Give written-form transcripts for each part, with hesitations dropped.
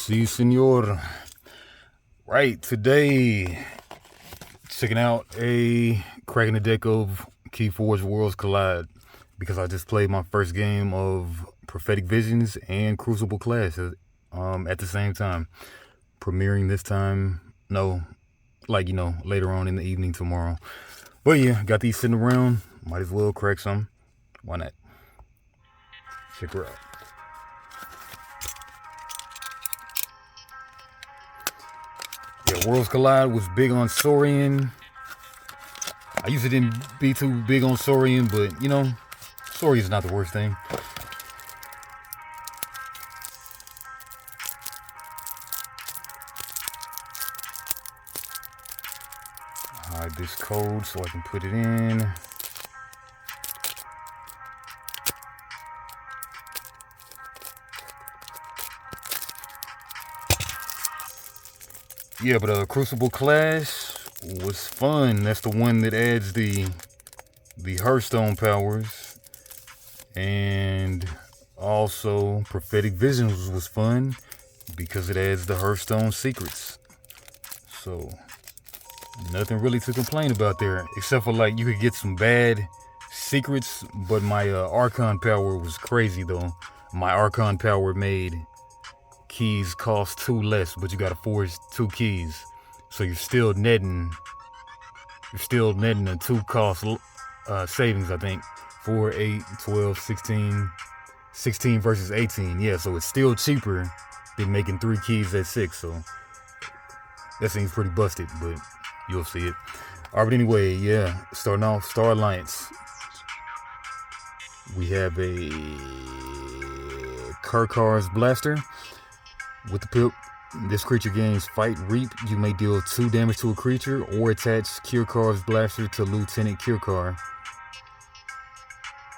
Si, senor. Right, today, checking out cracking the deck of Keyforge Worlds Collide, because I just played my first game of Prophetic Visions and Crucible Clash at the same time. Premiering this time, later on in the evening tomorrow. But yeah, got these sitting around, might as well crack some. Why not? Check her out. Yeah, Worlds Collide was big on Saurian. I usually didn't be too big on Saurian, but Saurian's not the worst thing. Hide this code so I can put it in. Yeah, but Crucible Clash was fun. That's the one that adds the Hearthstone powers, and also Prophetic Visions was fun because it adds the Hearthstone secrets. So nothing really to complain about there, except for you could get some bad secrets. But my Archon power was crazy though. My Archon power made keys cost 2 less, but you gotta forge 2 keys, so you're still netting a 2 cost savings. I think 4, 8, 12, 16 versus 18. Yeah, so it's still cheaper than making 3 keys at 6. So that seems pretty busted, but you'll see it. All right, but anyway, yeah, starting off Star Alliance, we have a Catablaster. With the pip, this creature gains Fight Reap. You may deal 2 damage to a creature or attach Catablaster to Lieutenant Kirkar.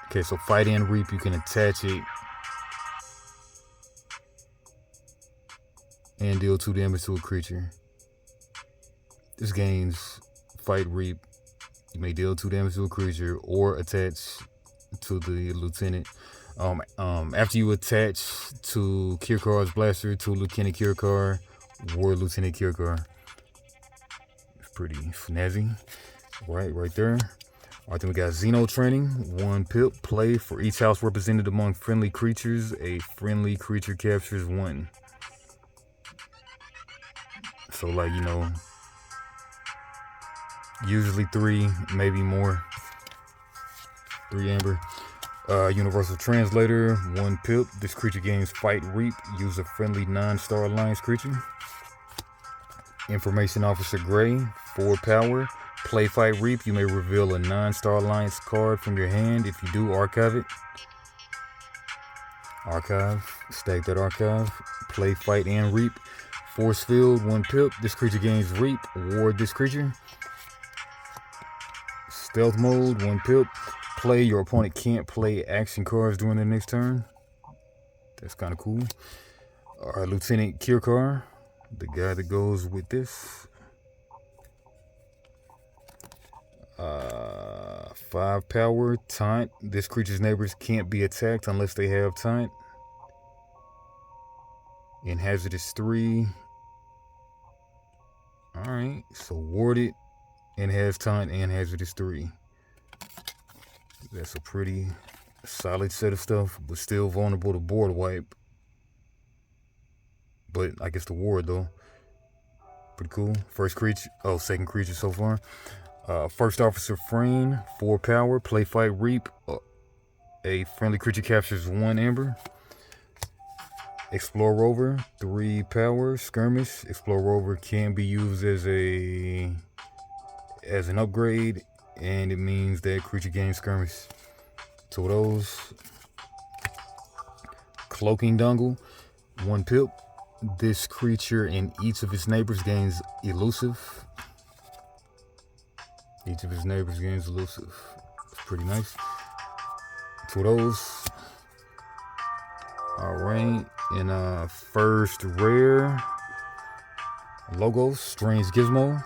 Okay, so Fight and Reap, you can attach it and deal 2 damage to a creature. This gains Fight Reap. You may deal 2 damage to a creature or attach to the Lieutenant. After you attach to Kirkar's Blaster to Lieutenant Kirkar or Lieutenant Kirkar. It's pretty snazzy. Right there. Alright, then we got Xeno Training. 1 pip. Play for each house represented among friendly creatures. A friendly creature captures 1. So usually 3, maybe more. 3 amber. Universal Translator, 1 pip. This creature gains Fight Reap. Use a friendly non-Star Alliance creature. Information Officer Gray, 4 power. Play Fight Reap. You may reveal a non-Star Alliance card from your hand. If you do, archive it. Archive. Stack that archive. Play Fight and Reap. Force Field, 1 pip. This creature gains Reap. Ward this creature. Stealth Mode, 1 pip. Play, your opponent can't play action cards during their next turn. That's kind of cool. Alright, Lieutenant Kirkar, the guy that goes with this. 5 power, Taunt. This creature's neighbors can't be attacked unless they have Taunt. And Hazardous 3. Alright, so ward it and has Taunt and Hazardous 3. That's a pretty solid set of stuff, but still vulnerable to board wipe. But I guess the ward though, pretty cool. Second creature so far. First Officer Frame, 4 power. Play Fight Reap. A friendly creature captures 1 amber. Explore Rover, 3 power. Skirmish. Explore Rover can be used as an upgrade, and it means that creature gains Skirmish. 2 of those. Cloaking Dongle, 1 pip. This creature and each of its neighbors gains Elusive. Each of its neighbors gains Elusive. It's pretty nice. 2 of those. Alright, and first rare, Logos, Strange Gizmo,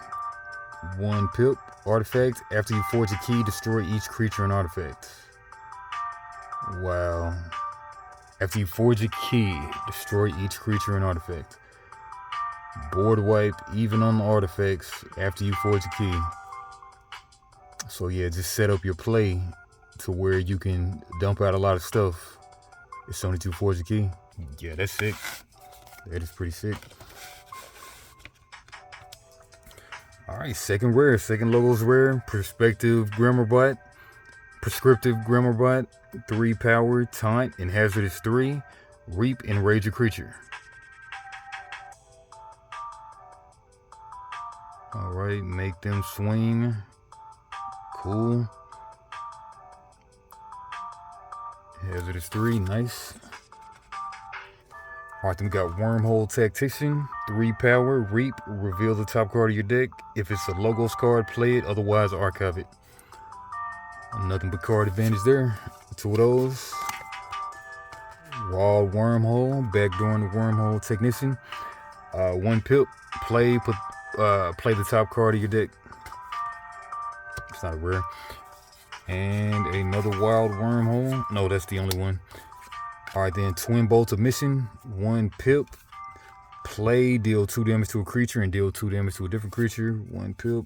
1 pip. Artifact. After you forge a key, destroy each creature and artifact. Wow. After you forge a key, destroy each creature and artifact. Board wipe, even on the artifacts after you forge a key. So yeah, just set up your play to where you can dump out a lot of stuff as soon as you forge a key. Yeah, that's sick. That is pretty sick. All right, second rare. Second logo's rare. Prescriptive Grammar Bot. 3 power, taunt, and hazardous 3. Reap and rage a creature. All right, make them swing. Cool. Hazardous 3, nice. All right, then we got Wormhole Tactician, 3 power, reap, reveal the top card of your deck. If it's a Logos card, play it, otherwise archive it. Nothing but card advantage there. 2 of those. Raw Wormhole, backdooring the Wormhole Technician. 1 pip, play the top card of your deck. It's not a rare. And another Wild Wormhole. No, that's the only one. Alright then, Twin Bolt of Mission, 1 pip. Play, deal 2 damage to a creature and deal 2 damage to a different creature. 1 pip.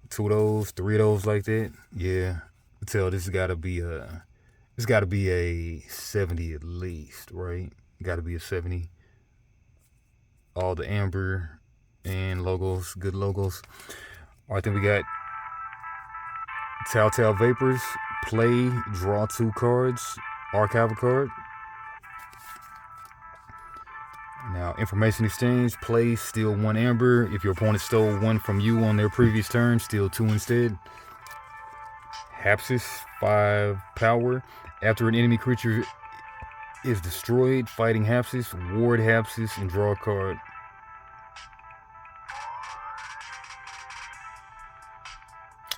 2 of those, 3 of those like that. Yeah. I tell this gotta be a 70 at least, right? Gotta be a 70. All the amber and logos, good logos. Alright, then we got Telltale Vapors. Play, draw 2 cards, archive a card. Now, Information Exchange. Play, steal 1 amber. If your opponent stole 1 from you on their previous turn, steal 2 instead. Hapsis, 5 power. After an enemy creature is destroyed, fighting Hapsis, ward Hapsis, and draw a card.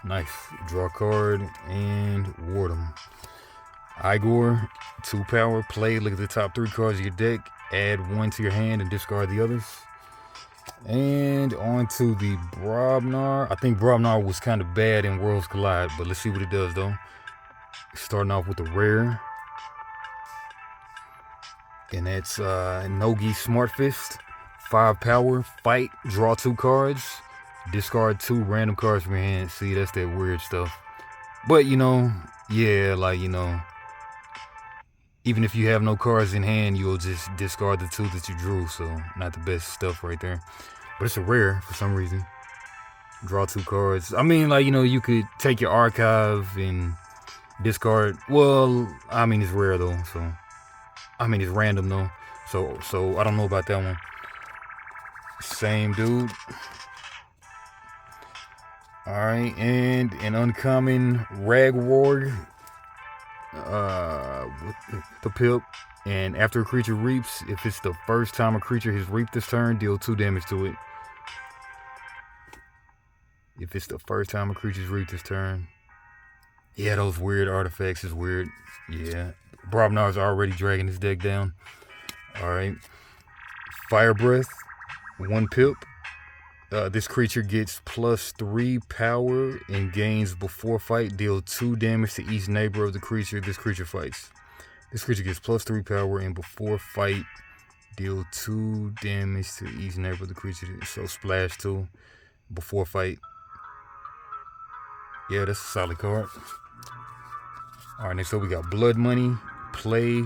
Nice. Draw a card and ward them. Igor, 2 power. Play, look at the top 3 cards of your deck. Add 1 to your hand and discard the others. And on to the Brobnar. I think Brobnar was kind of bad in Worlds Collide, but let's see what it does though. Starting off with the rare. And that's Nogi Smart Fist. 5 power, fight, draw 2 cards, discard 2 random cards from your hand. See, that's that weird stuff. But you know, yeah, like, you know, even if you have no cards in hand, you'll just discard the 2 that you drew. So not the best stuff right there. But it's a rare for some reason. Draw 2 cards. I mean, like, you know, you could take your archive and discard. Well, I mean, it's rare though. So, I mean, it's random though. So I don't know about that one. Same dude. All right, and an uncommon Ragward. With the pip, and after a creature reaps, if it's the first time a creature has reaped this turn, deal 2 damage to it. If it's the first time a creature's reaped this turn. Yeah, those weird artifacts is weird. Yeah, Brobnar's already dragging his deck down. Alright. Fire Breath, 1 pip. This creature gets +3 power and gains before fight. Deal 2 damage to each neighbor of the creature this creature fights. This creature gets +3 power and before fight, deal 2 damage to each neighbor of the creature. So splash 2 before fight. Yeah, that's a solid card. Alright, next up we got Blood Money. Play,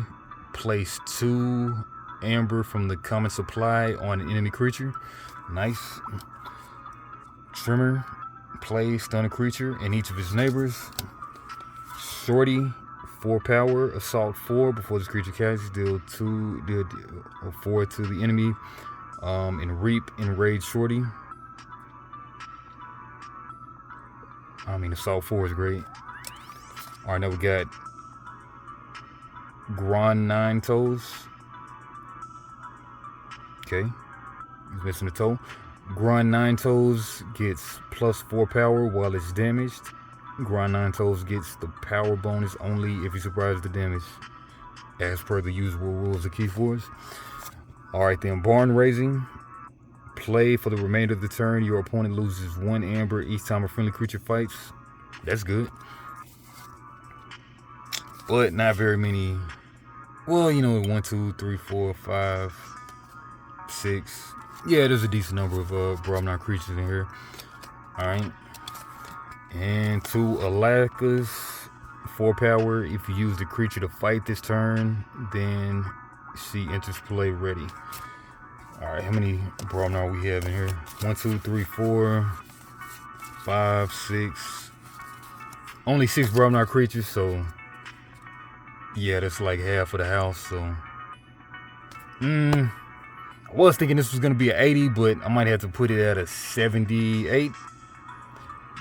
place 2 amber from the common supply on an enemy creature. Nice. Trimmer, play, stun a creature and each of his neighbors. Shorty, 4 power, assault 4 before this creature casts, deal 4 to the enemy. And reap, enrage Shorty. I mean, assault 4 is great. Alright, now we got Grand 9 Toes. Okay, he's missing a toe. Grand 9 Toes gets +4 power while it's damaged. Grand 9 Toes gets the power bonus only if he survives the damage, as per the usual rules of Keyforge. Alright then, Barn Raising. Play, for the remainder of the turn, your opponent loses 1 amber each time a friendly creature fights. That's good. But not very many. Well, you know, 1, 2, 3, 4, 5, 6. Yeah, there's a decent number of Brobnar creatures in here. Alright. And 2 Alakas, 4 power. If you use the creature to fight this turn, then she enters play ready. Alright, how many Brobnar we have in here? 1, 2, 3, 4, 5, 6. Only 6 Brobnar creatures, so yeah, that's like half of the house. So I was thinking this was gonna be an 80, but I might have to put it at a 78.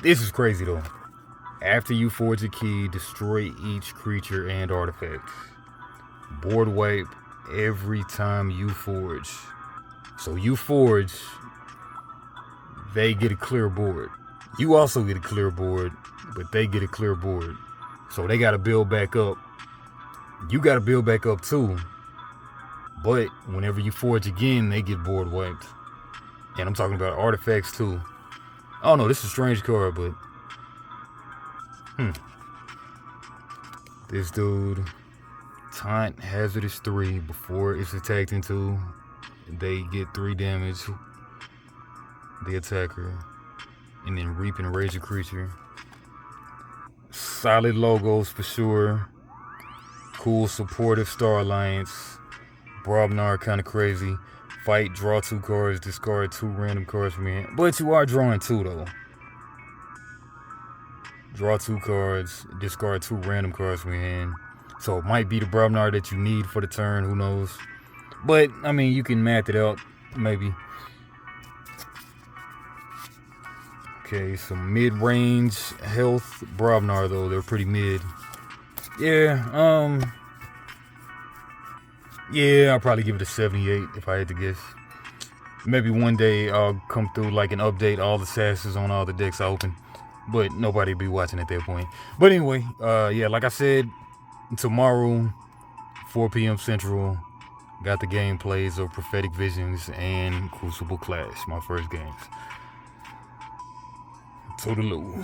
This is crazy though. After you forge a key, destroy each creature and artifact. Board wipe every time you forge. So you forge, they get a clear board. You also get a clear board, but they get a clear board. So they gotta build back up. You gotta build back up too. But whenever you forge again, they get board wiped. And I'm talking about artifacts too. I don't know, this is a strange card, but this dude, taunt hazardous 3 before it's attacked into. They get 3 damage. The attacker. And then reap and rage a creature. Solid logos for sure. Cool supportive Star Alliance. Brobnar kind of crazy. Fight, draw 2 cards, discard 2 random cards from your hand. But you are drawing 2 though. Draw 2 cards, discard 2 random cards from your hand. So it might be the Brobnar that you need for the turn, who knows. But, I mean, you can math it out, maybe. Okay, some mid-range health Brobnar though, they're pretty mid. Yeah, yeah, I'll probably give it a 78 if I had to guess. Maybe one day I'll come through like an update, all the SASs on all the decks I open. But nobody will be watching at that point. But anyway, yeah, like I said, tomorrow, 4 p.m. Central, got the gameplays of Prophetic Visions and Crucible Clash, my first games. Toodaloo.